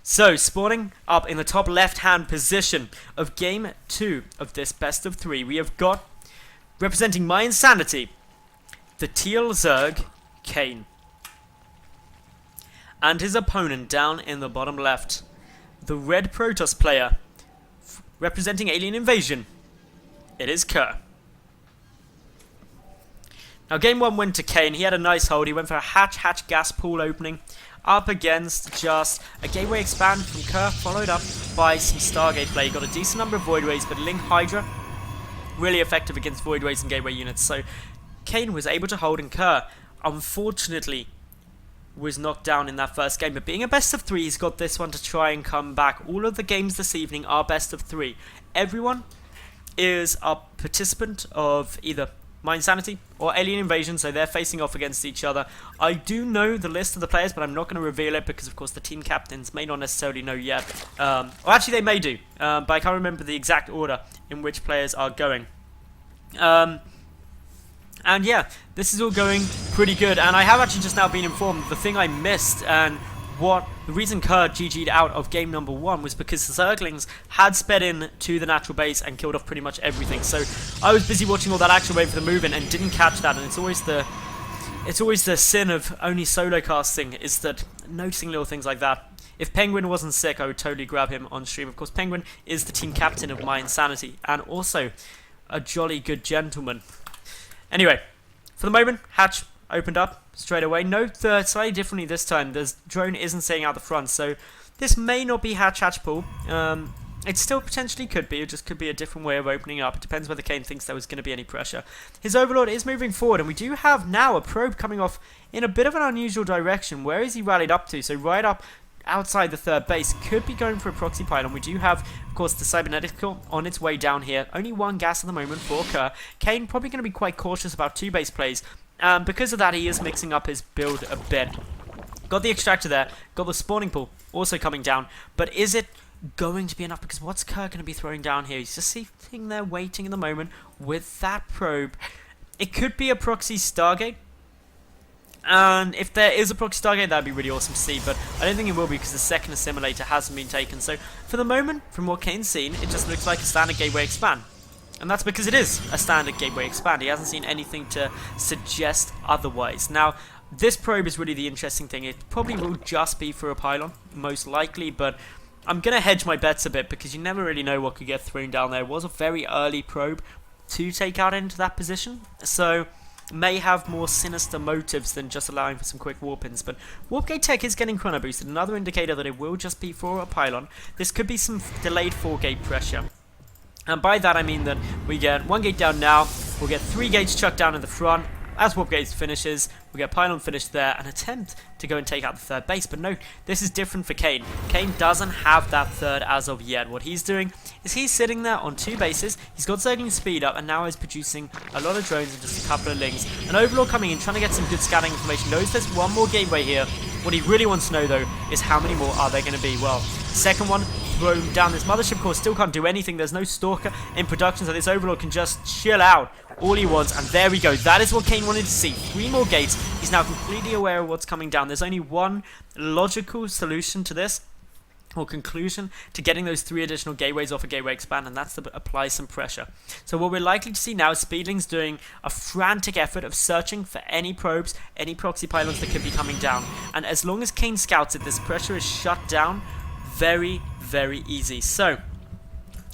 So, spawning up in the top left-hand position of Game 2 of this best of 3, we have got, representing my insanity, the Teal Zerg, Kane. And his opponent down in the bottom left, the red Protoss player, representing Alien Invasion, it is Krr. Now, Game 1 went to Kane. He had a nice hold. He went for a hatch gas pool opening up against just a gateway expand from Krr, followed up by some Stargate play. He got a decent number of Voidways, but Link Hydra, really effective against Voidways and gateway units. So, Kane was able to hold, and Krr, unfortunately, was knocked down in that first game. But being a best of 3, he's got this one to try and come back. All of the games this evening are best of 3. Everyone is a participant of either My Insanity or Alien Invasion, so they're facing off against each other. I do know the list of the players, but I'm not going to reveal it because, of course, the team captains may not necessarily know yet. Or actually, they may do, but I can't remember the exact order in which players are going. And yeah, this is all going pretty good. And I have actually just now been informed the thing I missed and the reason Krr GG'd out of game number 1 was because the Zerglings had sped in to the natural base and killed off pretty much everything. So I was busy watching all that action waiting for the move in and didn't catch that. And it's always the sin of only solo casting, is that noticing little things like that. If Penguin wasn't sick, I would totally grab him on stream. Of course, Penguin is the team captain of My Insanity and also a jolly good gentleman. Anyway, for the moment, hatch opened up straight away. Note that slightly differently this time, the drone isn't staying out the front, so this may not be hatch pool. It still potentially could be, it just could be a different way of opening up. It depends whether Kane thinks there was going to be any pressure. His Overlord is moving forward, and we do have now a probe coming off in a bit of an unusual direction. Where is he rallied up to? So right up outside the third base, could be going for a proxy pylon. We do have, of course, the Cybernetical on its way down here. Only one gas at the moment for Krr. Kane probably going to be quite cautious about 2 base plays. Because of that, he is mixing up his build a bit. Got the extractor there, got the spawning pool also coming down, but is it going to be enough? Because what's Krr going to be throwing down here? He's just sitting there waiting in the moment with that probe. It could be a proxy Stargate, and if there is a proxy Stargate, that'd be really awesome to see, but I don't think it will be because the second assimilator hasn't been taken. So for the moment, from what Kane's seen, it just looks like a standard gateway expand. And that's because it is a standard gateway expand. He hasn't seen anything to suggest otherwise. Now, this probe is really the interesting thing. It probably will just be for a pylon, most likely, but I'm going to hedge my bets a bit because you never really know what could get thrown down there. It was a very early probe to take out into that position, so may have more sinister motives than just allowing for some quick warp-ins. But warp gate tech is getting chrono boosted, another indicator that it will just be for a pylon. This could be some delayed 4-gate pressure. And by that I mean that we get 1 gate down now, we'll get 3 gates chucked down in the front. As warp gates finishes, we get pylon finished there, an attempt to go and take out the third base. But no, this is different for Kane. Kane doesn't have that third as of yet. What he's doing is he's sitting there on 2 bases, he's got Zergling speed up, and now is producing a lot of drones and just a couple of lings. An Overlord coming in, trying to get some good scouting information, knows there's one more gateway here. What he really wants to know though is how many more are there going to be. Well, second one thrown down. This mothership core still can't do anything. There's no Stalker in production, so this Overlord can just chill out all he wants. And there we go. That is what Kane wanted to see. 3 more gates. He's now completely aware of what's coming down. There's only one logical solution to this, or conclusion, to getting those 3 additional gateways off a gateway expand, and that's to apply some pressure. So what we're likely to see now is Speedlings doing a frantic effort of searching for any probes, any proxy pylons that could be coming down. And as long as Kane scouts it, this pressure is shut down very, very easy. So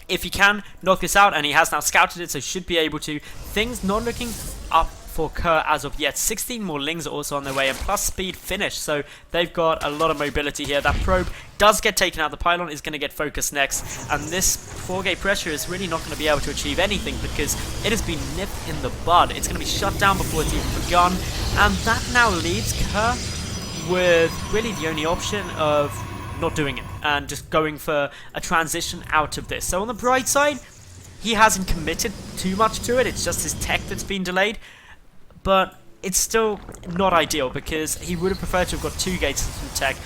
if he can knock this out, and he has now scouted it, so should be able to, things not looking up for Krr as of yet. 16 more lings are also on their way, and plus speed finish, so they've got a lot of mobility here. That probe does get taken out. The pylon is going to get focused next, and this 4-gate pressure is really not going to be able to achieve anything because it has been nipped in the bud. It's going to be shut down before it's even begun, and that now leaves Krr with really the only option of not doing it and just going for a transition out of this. So on the bright side, he hasn't committed too much to it. It's just his tech that's been delayed, but it's still not ideal because he would have preferred to have got 2 gates of some tech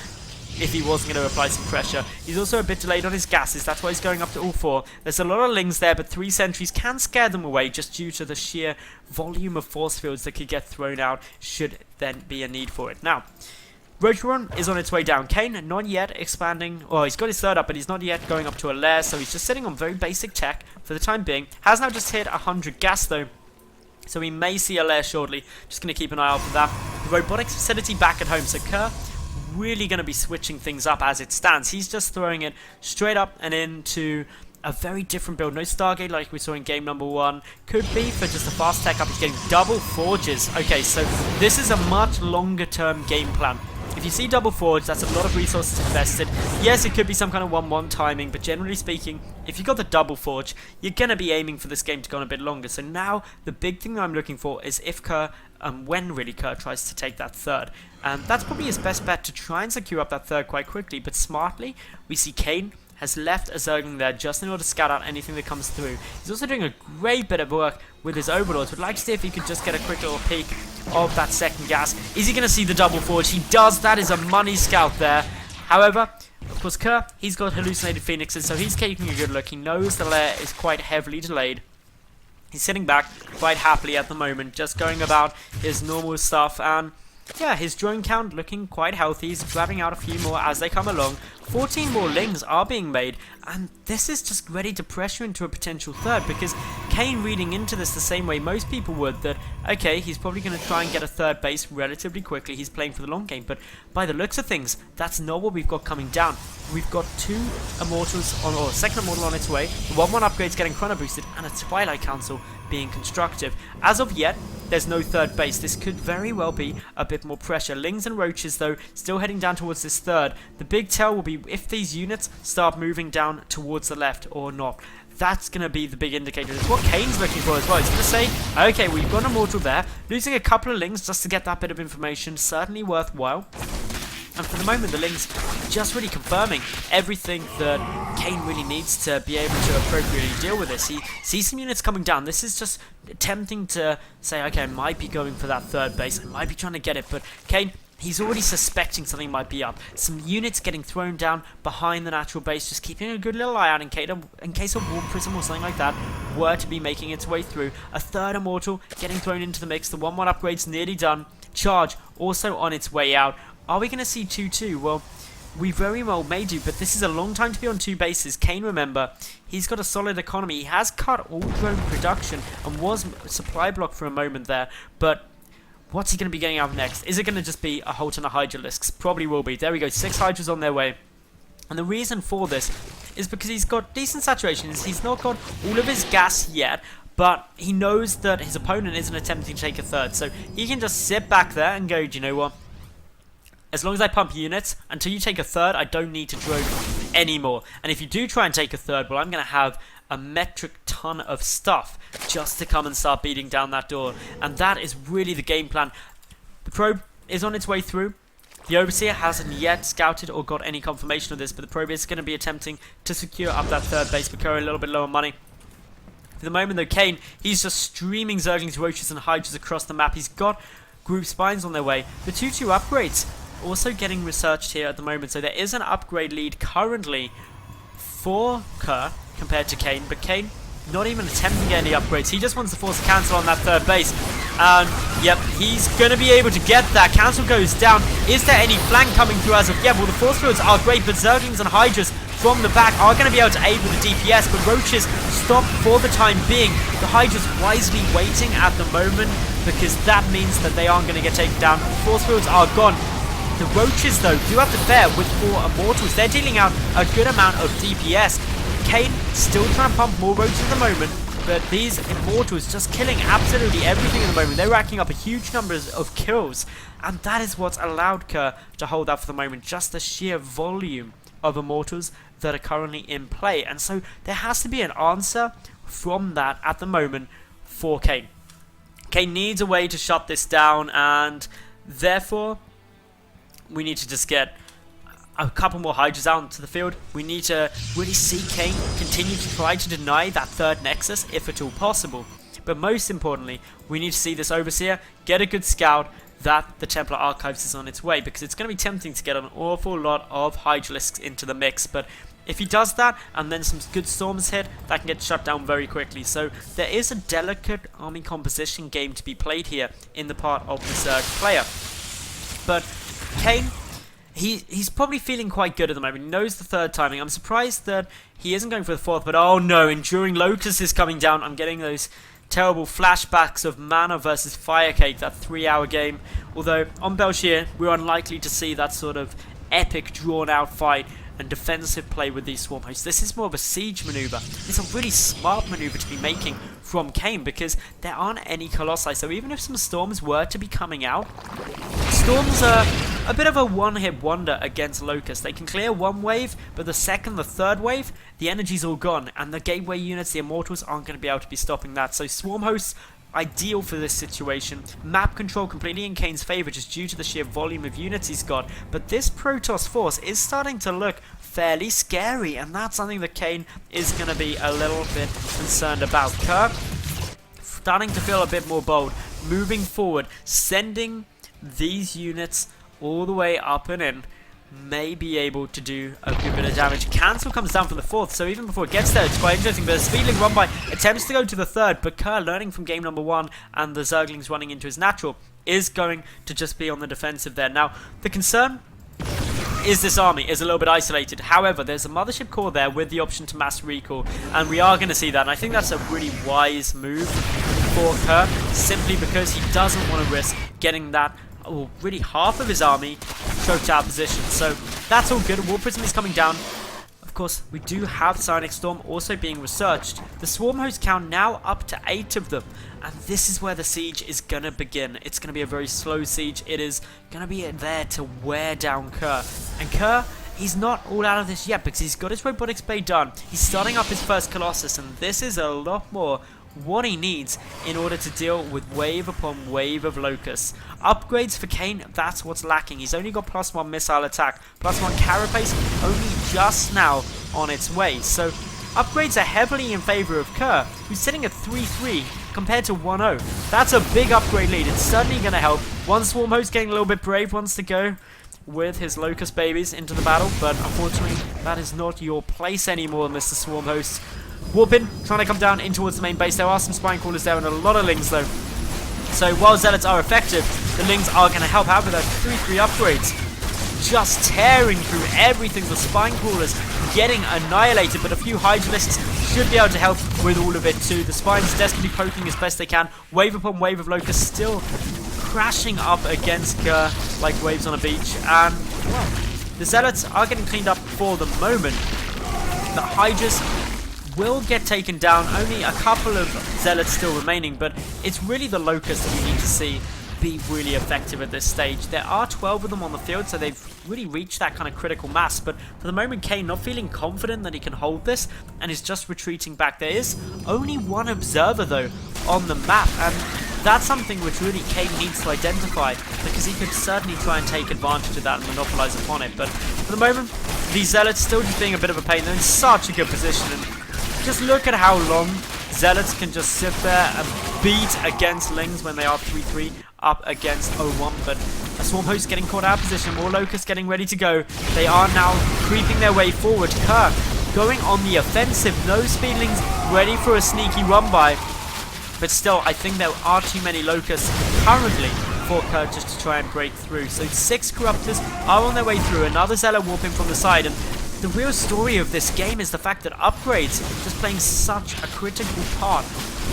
if he wasn't going to apply some pressure. He's also a bit delayed on his gases, that's why he's going up to all 4. There's a lot of lings there, but 3 sentries can scare them away just due to the sheer volume of force fields that could get thrown out should then be a need for it. Now, Rocheron is on its way down. Kane not yet expanding, or he's got his third up, but he's not yet going up to a lair, so he's just sitting on very basic tech for the time being. Has now just hit 100 gas though, so we may see a lair shortly. Just going to keep an eye out for that. The robotics facility back at home, so Krr really going to be switching things up as it stands. He's just throwing it straight up and into a very different build. No Stargate like we saw in game number 1. Could be for just a fast tech up. He's getting double forges. Okay, so this is a much longer term game plan. If you see double forge, that's a lot of resources invested. Yes, it could be some kind of 1-1 timing, but generally speaking, if you got the double forge, you're going to be aiming for this game to go on a bit longer. So now, the big thing that I'm looking for is if Krr, when really Krr tries to take that third. That's probably his best bet, to try and secure up that third quite quickly, but smartly, we see Kane has left a Zergling there just in order to scout out anything that comes through. He's also doing a great bit of work with his Overlords. Would like to see if he could just get a quick little peek of that second gas. Is he going to see the double forge? He does. That is a money scout there. However, of course, Krr, he's got hallucinated phoenixes, so he's taking a good look. He knows the lair is quite heavily delayed. He's sitting back quite happily at the moment, just going about his normal stuff, and yeah, his drone count looking quite healthy. He's grabbing out a few more as they come along. 14 more lings are being made, and this is just ready to pressure into a potential third, because Kane reading into this the same way most people would, that okay, he's probably going to try and get a third base relatively quickly. He's playing for the long game, but by the looks of things, that's not what we've got coming down. We've got 2 Immortals on, or second Immortal on its way, the 1-1 upgrade's getting chrono boosted, and a Twilight Council being constructive. As of yet, there's no third base. This could very well be a bit more pressure. Lings and Roaches, though, still heading down towards this third. The big tell will be if these units start moving down towards the left or not. That's going to be the big indicator. It's what Kane's looking for as well. He's going to say, okay, we've got an Immortal there. Losing a couple of Lings just to get that bit of information, certainly worthwhile. And for the moment, the Lings just really confirming everything that Kane really needs to be able to appropriately deal with this. He sees some units coming down. This is just attempting to say, okay, I might be going for that third base. I might be trying to get it. But Kane, he's already suspecting something might be up. Some units getting thrown down behind the natural base, just keeping a good little eye out in case a Warp Prism or something like that were to be making its way through. A third Immortal getting thrown into the mix. The 1-1 upgrade's nearly done. Charge also on its way out. Are we going to see 2-2? Well, we very well may do, but this is a long time to be on 2 bases. Kane, remember, he's got a solid economy. He has cut all drone production and was supply block for a moment there, but what's he going to be getting out next? Is it going to just be a whole ton of Hydralisks? Probably will be. There we go, 6 Hydras on their way. And the reason for this is because he's got decent saturations. He's not got all of his gas yet, but he knows that his opponent isn't attempting to take a third, so he can just sit back there and go, do you know what? As long as I pump units, until you take a third, I don't need to drone anymore. And if you do try and take a third, well, I'm going to have a metric ton of stuff just to come and start beating down that door. And that is really the game plan. The probe is on its way through. The Overseer hasn't yet scouted or got any confirmation of this, but the probe is going to be attempting to secure up that third base, but Krr a little bit low on money. For the moment, though, Kane, he's just streaming Zerglings, Roaches, and Hydras across the map. He's got group spines on their way. The 2-2 upgrades also getting researched here at the moment, so there is an upgrade lead currently for Krr compared to Kane, but Kane not even attempting to get any upgrades. He just wants to force a cancel on that third base, and yep, he's going to be able to get that. Cancel goes down. Is there any flank coming through as of yet? Well, the force fields are great, but Zerglings and Hydras from the back are going to be able to aid with the DPS, but Roaches stop for the time being. The Hydras wisely waiting at the moment, because that means that they aren't going to get taken down. The force fields are gone. The Roaches, though, do have to fare with 4 Immortals. They're dealing out a good amount of DPS. Kane still trying to pump more Roaches at the moment, but these Immortals just killing absolutely everything at the moment. They're racking up a huge number of kills, and that is what's allowed Krr to hold out for the moment, just the sheer volume of Immortals that are currently in play. And so there has to be an answer from that at the moment for Kane. Kane needs a way to shut this down, and therefore we need to just get a couple more Hydras out into the field. We need to really see Kane continue to try to deny that third Nexus, if at all possible. But most importantly, we need to see this Overseer get a good scout that the Templar Archives is on its way, because it's going to be tempting to get an awful lot of Hydralisks into the mix. But if he does that, and then some good storms hit, that can get shut down very quickly. So there is a delicate army composition game to be played here in the part of the Zerg player. But Kane He's probably feeling quite good at the moment. He knows the third timing. I'm surprised that he isn't going for the fourth, but oh no, Enduring Locust is coming down. I'm getting those terrible flashbacks of Mana versus Firecake, that 3-hour game. Although, on Belgier, we're unlikely to see that sort of epic, drawn-out fight and defensive play with these Swarm Hosts. This is more of a siege maneuver. It's a really smart maneuver to be making from Kane because there aren't any Colossi. So even if some Storms were to be coming out, Storms are a bit of a one-hit wonder against Locust. They can clear one wave, but the second, the third wave, the energy's all gone. And the Gateway units, the Immortals, aren't going to be able to be stopping that. So Swarm Hosts, ideal for this situation. Map control completely in Kane's favour just due to the sheer volume of units he's got. But this Protoss force is starting to look fairly scary, and that's something that Kane is going to be a little bit concerned about. Krr starting to feel a bit more bold, moving forward, sending these units all the way up and in, may be able to do a good bit of damage. Cancel comes down from the fourth, so even before it gets there, it's quite interesting. But Speedling run by attempts to go to the third, but Krr, learning from game number 1 and the Zerglings running into his natural, is going to just be on the defensive there. Now, the concern is this army is a little bit isolated. However, there's a Mothership core there with the option to mass recall, and we are going to see that. And I think that's a really wise move for Krr, simply because he doesn't want to risk getting that, or really half of his army, choked out position. So that's all good. War Prism is coming down. Of course, we do have Psionic Storm also being researched. The Swarm Host count now up to 8 of them. And this is where the siege is going to begin. It's going to be a very slow siege. It is going to be there to wear down Krr. And Krr, he's not all out of this yet because he's got his Robotics Blade done. He's starting up his first Colossus, and this is a lot more what he needs in order to deal with wave upon wave of Locusts. Upgrades for Kane, that's what's lacking. He's only got +1 missile attack, +1 carapace, only just now on its way. So upgrades are heavily in favour of Krr, who's sitting at 3-3 compared to 1-0. That's a big upgrade lead. It's certainly going to help. One Swarm Host getting a little bit brave, wants to go with his Locust babies into the battle, but unfortunately that is not your place anymore, Mr. Swarm Host. Warpin trying to come down in towards the main base. There are some Spine Crawlers there and a lot of Lings though. So while Zealots are effective, the Lings are going to help out with those 3-3 upgrades. Just tearing through everything. The Spine Crawlers getting annihilated, but a few Hydralisks should be able to help with all of it too. The Spines desperately poking as best they can. Wave upon wave of Locusts still crashing up against Krr like waves on a beach. And, well, the Zealots are getting cleaned up for the moment. The Hydras will get taken down. Only a couple of Zealots still remaining, but it's really the Locusts that we need to see be really effective at this stage. There are 12 of them on the field, so they've really reached that kind of critical mass, but for the moment Kane not feeling confident that he can hold this and is just retreating back. There is only one observer though on the map, and that's something which really Kane needs to identify, because he could certainly try and take advantage of that and monopolize upon it. But for the moment, these Zealots still just being a bit of a pain. They're in such a good position, and just look at how long Zealots can just sit there and beat against Lings when they are 3-3 up against 0-1. But a Swarm Host getting caught out of position, more Locusts getting ready to go. They are now creeping their way forward. Krr going on the offensive. No Speedlings ready for a sneaky run by. But still, I think there are too many Locusts currently for Krr just to try and break through. So 6 Corruptors are on their way through. Another Zealot warping from the side. And the real story of this game is the fact that upgrades just playing such a critical part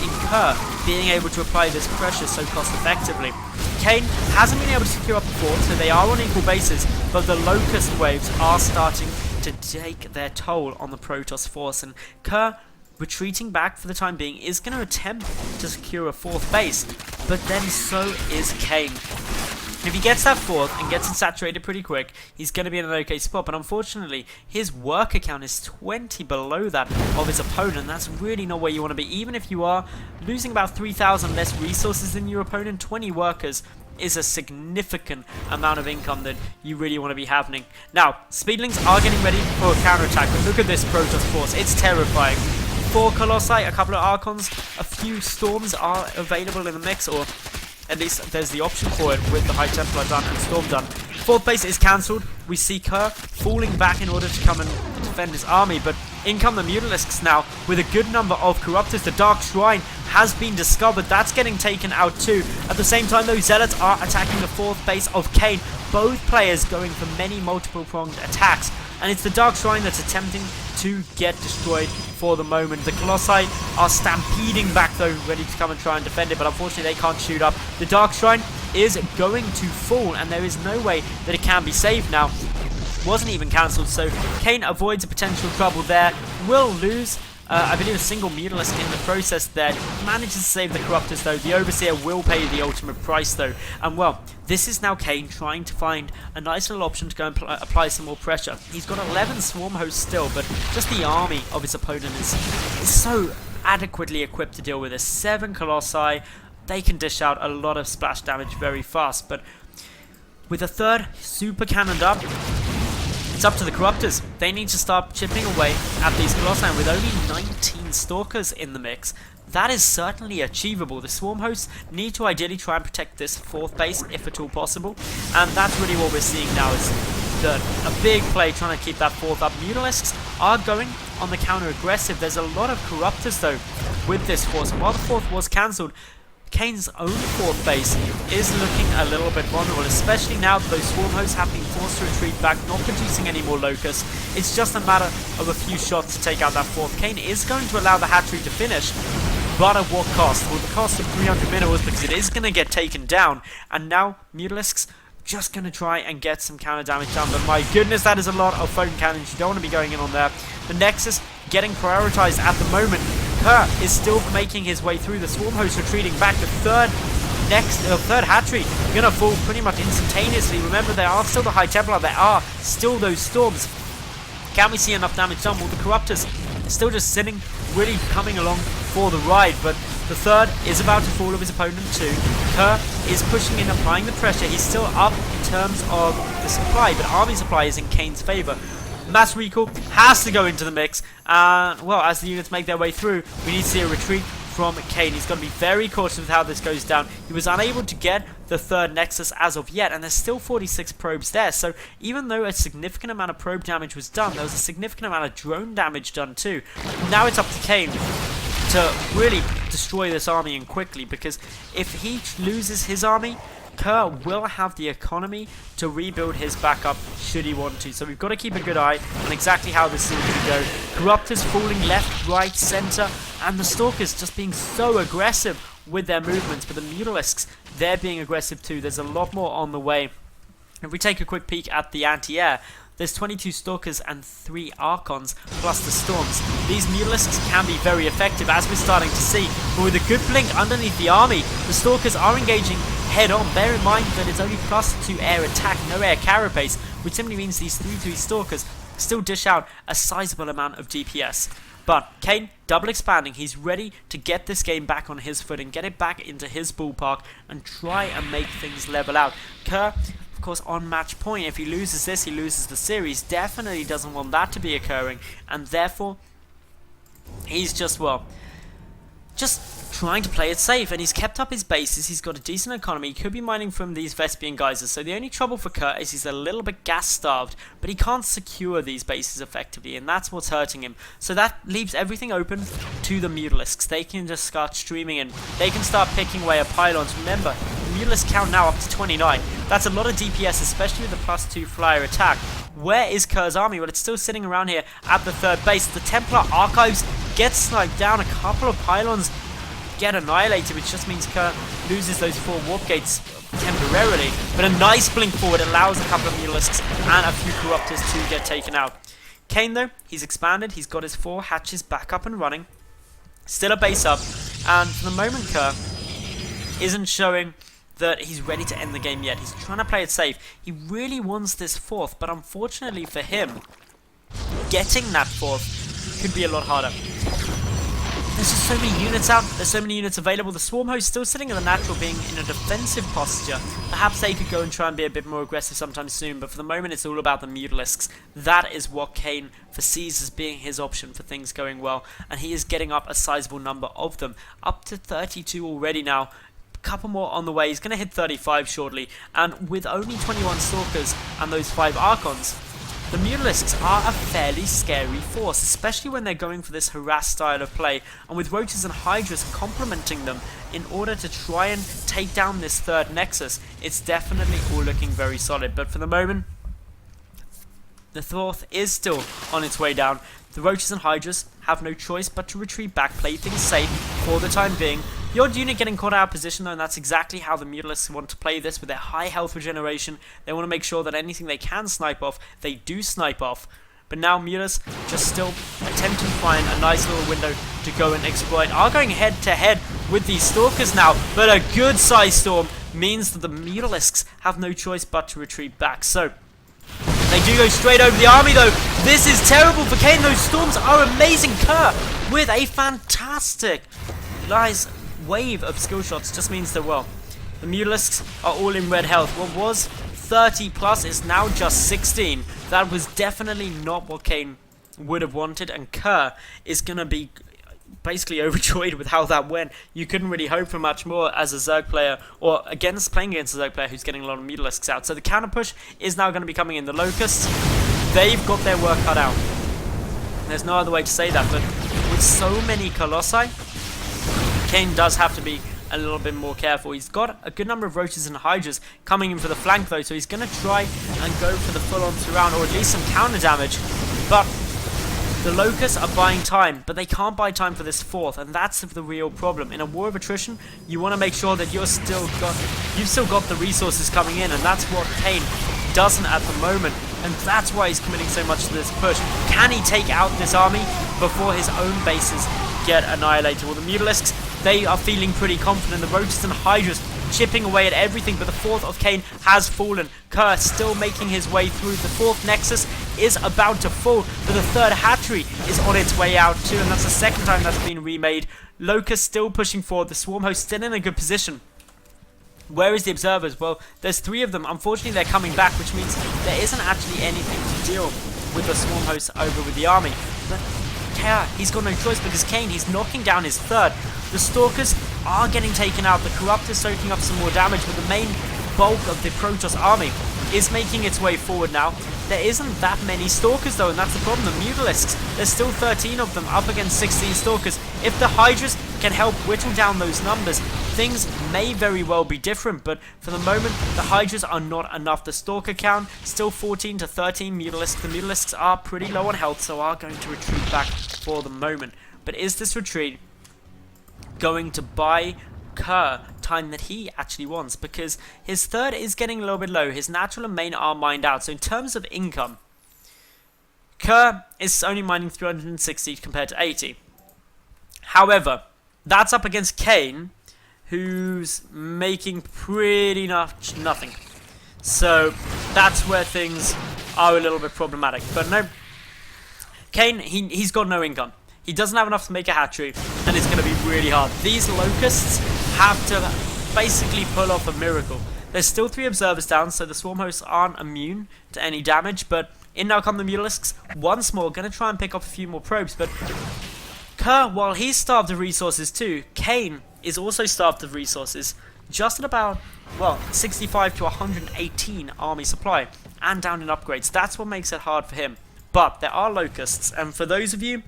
in Krr being able to apply this pressure so cost effectively. Kane hasn't been able to secure up the fort, so they are on equal bases, but the Locust waves are starting to take their toll on the Protoss force, and Krr, retreating back for the time being, is going to attempt to secure a 4th base, but then so is Kane. If he gets that 4th and gets it saturated pretty quick, he's going to be in an okay spot. But unfortunately, his worker count is 20 below that of his opponent. That's really not where you want to be. Even if you are losing about 3,000 less resources than your opponent, 20 workers is a significant amount of income that you really want to be having. Now, Speedlings are getting ready for a counterattack, but look at this Protoss force. It's terrifying. 4 Colossi, a couple of Archons, a few Storms are available in the mix, or at least there's the option for it with the High Templar done and Storm done. Fourth base is cancelled. We see Krr falling back in order to come and defend his army, but in come the Mutalisks now with a good number of Corruptors. The Dark Shrine has been discovered. That's getting taken out too. At the same time, those Zealots are attacking the fourth base of Kane. Both players going for many multiple-pronged attacks, and it's the Dark Shrine that's attempting to get destroyed for the moment. The Colossi are stampeding back though, ready to come and try and defend it, but unfortunately they can't shoot up. The Dark Shrine is going to fall, and there is no way that it can be saved now. Wasn't even cancelled, so Kane avoids a potential trouble there. Will lose, I believe, a single Mutalisk in the process there. Manages to save the Corruptors though. The Overseer will pay the ultimate price though. And well, this is now Kane trying to find a nice little option to go and apply some more pressure. He's got 11 Swarm Hosts still, but just the army of his opponent is so adequately equipped to deal with this. 7 Colossi, they can dish out a lot of splash damage very fast, but with a third super cannoned up, it's up to the Corruptors. They need to start chipping away at these Colossi, and with only 19 Stalkers in the mix, that is certainly achievable. The Swarm Hosts need to ideally try and protect this fourth base, if at all possible, and that's really what we're seeing now, is a big play trying to keep that fourth up. Mutalisks are going on the counter aggressive. There's a lot of Corruptors though with this force. While the fourth was cancelled, Kane's own fourth base is looking a little bit vulnerable, especially now that those Swarm Hosts have been forced to retreat back, not producing any more Locusts. It's just a matter of a few shots to take out that fourth. Kane is going to allow the hatchery to finish, but at what cost? Well, the cost of 300 minerals, because it is going to get taken down, and now Mutalisks just going to try and get some counter damage done, but my goodness, that is a lot of Photon Cannons. You don't want to be going in on there. The Nexus getting prioritized at the moment. Krr is still making his way through. The Swarm Host retreating back. The third hatchery going to fall pretty much instantaneously. Remember, there are still the High Templar. There are still those storms. Can we see enough damage done? Well, the Corruptors still just sitting, really coming along for the ride, but the third is about to fall of his opponent too. Krr is pushing in, applying the pressure. He's still up in terms of the supply, but army supply is in Kane's favour. Mass Recall has to go into the mix, and well, as the units make their way through, we need to see a retreat from Kane. He's got to be very cautious with how this goes down. He was unable to get the third Nexus as of yet, and there's still 46 probes there, so even though a significant amount of probe damage was done, there was a significant amount of drone damage done too. Now it's up to Kane to really destroy this army, and quickly, because if he loses his army, Krr will have the economy to rebuild his backup should he want to. So we've got to keep a good eye on exactly how this is going to go. Corruptors falling left, right, center, and the Stalkers just being so aggressive with their movements. But the Mutalisks, they're being aggressive too. There's a lot more on the way. If we take a quick peek at the anti-air, there's 22 Stalkers and 3 Archons, plus the Storms. These Mutalisks can be very effective, as we're starting to see. But with a good blink underneath the army, the Stalkers are engaging head-on. Bear in mind that it's only +2 air attack, no air carapace, which simply means these 3/3 Stalkers still dish out a sizable amount of DPS. But Kane, double expanding, he's ready to get this game back on his footing, get it back into his ballpark, and try and make things level out. Krr, of course, on match point. If he loses this, he loses the series. Definitely doesn't want that to be occurring, and therefore he's just trying to play it safe, and he's kept up his bases. He's got a decent economy. He could be mining from these Vespian geysers, so the only trouble for Krr is he's a little bit gas starved, but he can't secure these bases effectively, and that's what's hurting him. So that leaves everything open to the Mutalisks. They can just start streaming in. They can start picking away at pylons. Remember, the Mutalisk count now up to 29. That's a lot of DPS, especially with the +2 flyer attack. Where is Krr's army? Well, it's still sitting around here at the third base. The Templar Archives get sniped down. A couple of pylons get annihilated, which just means Krr loses those 4 warp gates temporarily. But a nice blink forward allows a couple of Mutalisks and a few Corruptors to get taken out. Kane, though, he's expanded. He's got his 4 hatches back up and running. Still a base up. And for the moment, Krr isn't showing that he's ready to end the game yet. He's trying to play it safe. He really wants this 4th, but unfortunately for him, getting that 4th could be a lot harder. There's just so many units out, there's so many units available. The Swarm Host still sitting in the natural, being in a defensive posture. Perhaps they could go and try and be a bit more aggressive sometime soon, but for the moment it's all about the Mutalisks. That is what Kane foresees as being his option for things going well, and he is getting up a sizable number of them, up to 32 already now. couple more on the way. He's going to hit 35 shortly, and with only 21 Stalkers and those 5 Archons, the Mutalisks are a fairly scary force, especially when they're going for this harass style of play, and with Roaches and Hydras complementing them in order to try and take down this third Nexus. It's definitely all looking very solid, but for the moment, the fourth is still on its way down. The Roaches and Hydras have no choice but to retreat back, play things safe for the time being. The odd unit getting caught out of position though, and that's exactly how the Mutalisks want to play this with their high health regeneration. They want to make sure that anything they can snipe off, they do snipe off. But now Mutas just still attempting to find a nice little window to go and exploit. Are going head to head with these Stalkers now, but a good size storm means that the Mutalisks have no choice but to retreat back. So they do go straight over the army though. This is terrible for Kane. Those storms are amazing. Krr with a fantastic, nice wave of skill shots just means that, well, the Mutalisks are all in red health. What was 30 plus is now just 16. That was definitely not what Kane would have wanted, and Krr is going to be basically overjoyed with how that went. You couldn't really hope for much more as a Zerg player, or playing against a Zerg player who's getting a lot of Mutalisks out. So the counter push is now going to be coming in. The Locusts, they've got their work cut out. There's no other way to say that, but with so many Colossi, Kane does have to be a little bit more careful. He's got a good number of Roaches and Hydras coming in for the flank though, so he's going to try and go for the full-on surround, or at least some counter damage. But the Locusts are buying time, but they can't buy time for this fourth, and that's the real problem. In a war of attrition, you want to make sure that you've still got the resources coming in, and that's what Kane doesn't at the moment, and that's why he's committing so much to this push. Can he take out this army before his own bases get annihilated? Well, the Mutalisks, they are feeling pretty confident. The Roaches and Hydras chipping away at everything, but the fourth of Kane has fallen. Krr still making his way through. The fourth Nexus is about to fall, but the third hatchery is on its way out too, and that's the second time that's been remade. Locust still pushing forward. The Swarm Host still in a good position. Where is the Observers? Well, there's 3 of them. Unfortunately, they're coming back, which means there isn't actually anything to deal with the Swarm Host over with the army. But Krr, he's got no choice because Kane, he's knocking down his third. The Stalkers are getting taken out. The Corrupt is soaking up some more damage, but the main bulk of the Protoss army is making its way forward now. There isn't that many Stalkers though, and that's the problem. The Mutalisks, there's still 13 of them up against 16 Stalkers. If the Hydras can help whittle down those numbers, things may very well be different, but for the moment, the Hydras are not enough. The Stalker count, still 14 to 13 Mutalisks. The Mutalisks are pretty low on health, so are going to retreat back for the moment. But is this retreat going to buy Krr time that he actually wants? Because his third is getting a little bit low. His natural and main are mined out. So in terms of income, Krr is only mining 360 compared to 80. However, that's up against Kane, who's making pretty much nothing. So that's where things are a little bit problematic. But no, Kane, he's got no income. He doesn't have enough to make a hatchery, and it's going to be really hard. These Locusts have to basically pull off a miracle. There's still 3 Observers down, so the Swarm Hosts aren't immune to any damage, but in now come the Mutalisks once more. Going to try and pick up a few more probes, but Krr, while he's starved of resources too, Kane is also starved of resources, just at about, well, 65 to 118 army supply, and down in upgrades. That's what makes it hard for him. But there are Locusts, and for those of you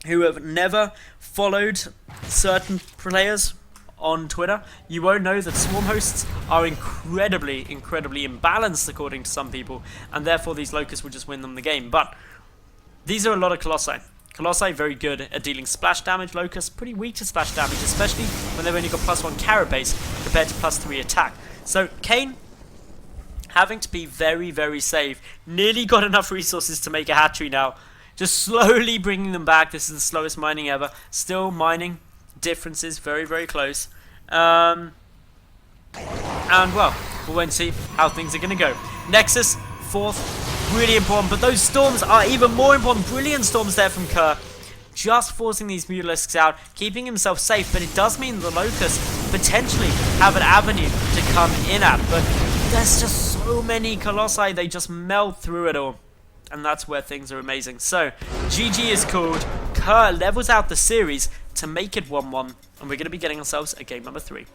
who have never followed certain players on Twitter, you won't know that Swarm Hosts are incredibly imbalanced according to some people, and therefore these Locusts will just win them the game. But these are a lot of Colossi. Colossi very good at dealing splash damage. Locusts pretty weak to splash damage, especially when they've only got +1 carapace compared to +3 attack. So Kane having to be very safe. Nearly got enough resources to make a hatchery now. Just slowly bringing them back. This is the slowest mining ever. Still mining. Differences very close. And well, we'll wait and see how things are going to go. Nexus, 4th, really important. But those storms are even more important. Brilliant storms there from Krr. Just forcing these Mutalisks out, keeping himself safe. But it does mean the Locusts potentially have an avenue to come in at. But there's just so many Colossi. They just melt through it all. And that's where things are amazing. So, GG is called. Krr levels out the series to make it 1-1. And we're going to be getting ourselves a game number 3.